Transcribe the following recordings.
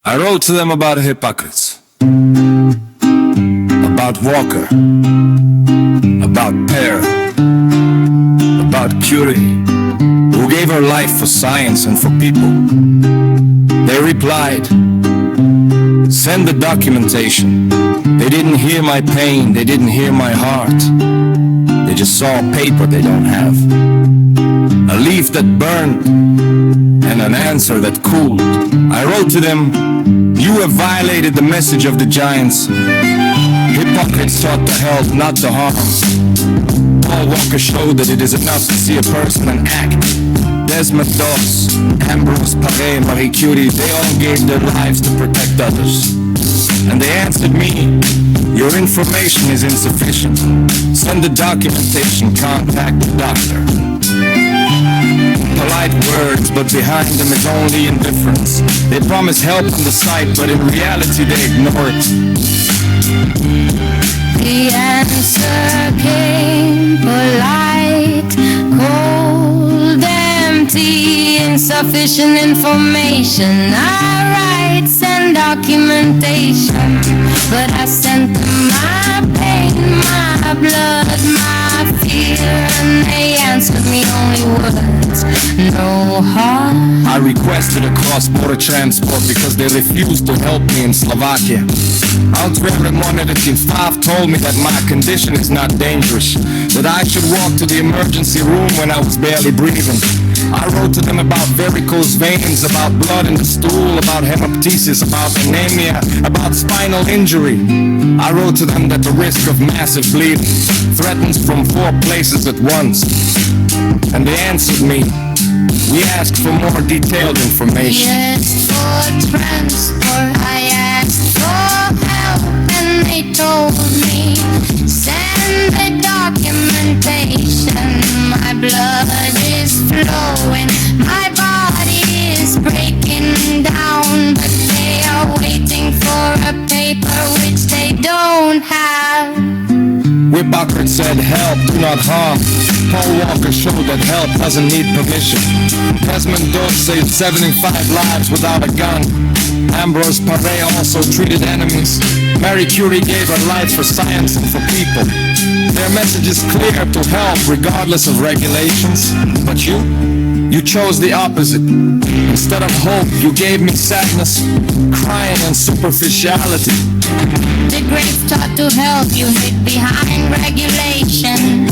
I wrote to them about Hippocrates, about Walker, about Pear, about Curie, who gave her life for science and for people. They replied, send the documentation. They didn't hear my pain, they didn't hear my heart. They just saw a paper they don't have, a leaf that burned, and an answer that cooled. I wrote to them, you have violated the message of the giants. Hippocrates taught to help, not to harm. Paul Walker showed that it is enough to see a person and act. Desmond Doss, Ambrose Paré, Marie Curie, they all gave their lives to protect others. And they answered me, your information is insufficient. Send the documentation, contact the doctor. Polite words, but behind them is only indifference. They promise help on the site, but in reality they ignore it. The answer came polite, cold, empty, insufficient information. I write, send documentation, but I sent them my pain, my blood, my fear, and they answered me only words, no heart. I requested a cross-border transport because they refused to help me in Slovakia. Andre Remoneditin 5 told me that my condition is not dangerous, that I should walk to the emergency room when I was barely breathing. I wrote to them about varicose veins, about blood in the stool, about hemoptysis, about anemia, about spinal injury. I wrote to them that the risk of massive bleeding threatens from 4 places at once. And they answered me, we asked for more detailed information. I asked for transport, I asked for help, and they told me, send the documentation. My blood is flowing, my body is breaking down, but they are waiting for a paper which they don't have. Hippocrates said, help, do not harm. Paul Walker showed that help doesn't need permission. Desmond Doss saved 75 lives without a gun. Ambrose Paré also treated enemies. Marie Curie gave her life for science and for people. Their message is clear, to help regardless of regulations. But you chose the opposite. Instead of hope, you gave me sadness, crying and superficiality. The grave taught to help, you hid behind regulation.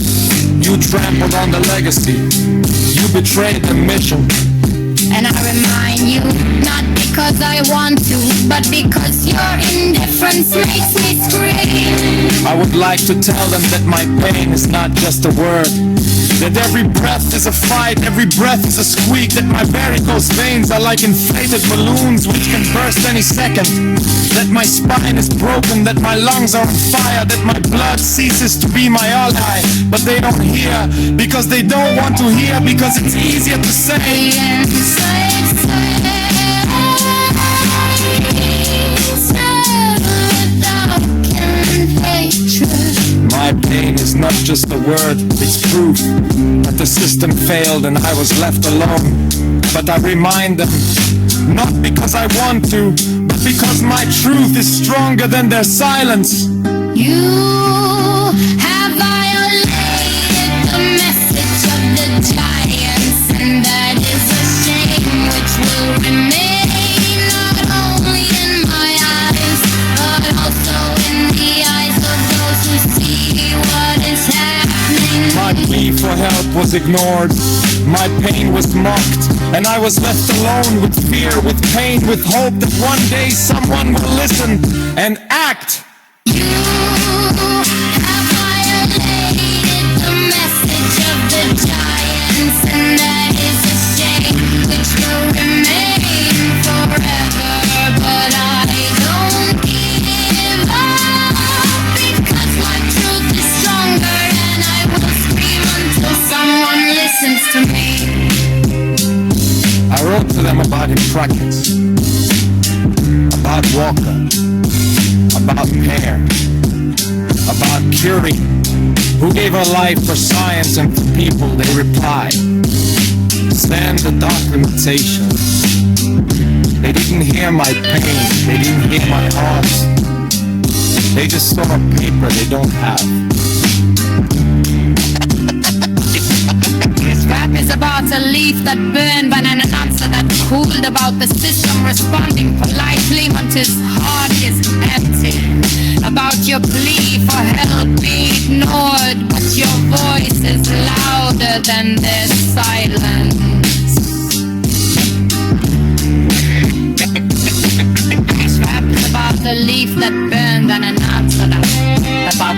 You trampled on the legacy, you betrayed the mission. And I remind you, not because I want to, but because your indifference makes me scream. I would like to tell them that my pain is not just a word, that every breath is a fight, every breath is a squeak, that my varicose veins are like inflated balloons which can burst any second, that my spine is broken, that my lungs are on fire, that my blood ceases to be my ally. But they don't hear, because they don't want to hear, because it's easier to say. My pain is not just a word, it's proof that the system failed and I was left alone. But I remind them, not because I want to, but because my truth is stronger than their silence. You have violated the message of the giants, and that is a shame which will remain not only in my eyes, but also in the eyes of those who see what is happening. My plea for help was ignored, my pain was mocked, and I was left alone with fear, with pain, with hope that one day someone will listen and act. You have violated the message of the giants, and that is a shame which will remain forever. But I don't give up, because my truth is stronger, and I will scream until someone listens to me. I wrote to them about Hippocrates, about Walker, about Pear, about Curie, who gave her life for science and for people. They replied, send the documentation. They didn't hear my pain, they didn't hear my heart. They just saw a paper they don't have. This rap is about a leaf that burned, but an answer that cooled, about the system responding politely once his heart is empty, about your plea for help being ignored, but your voice is louder than their silence. This rap is about a leaf that burned and an answer that about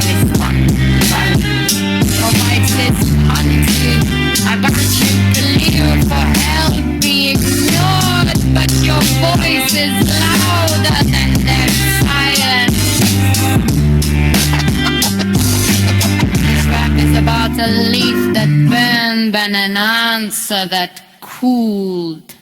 this one provides this hunting about you believe for help be ignored, but your voice is louder than their silence. This rap is about a leaf that burned and an answer that cooled.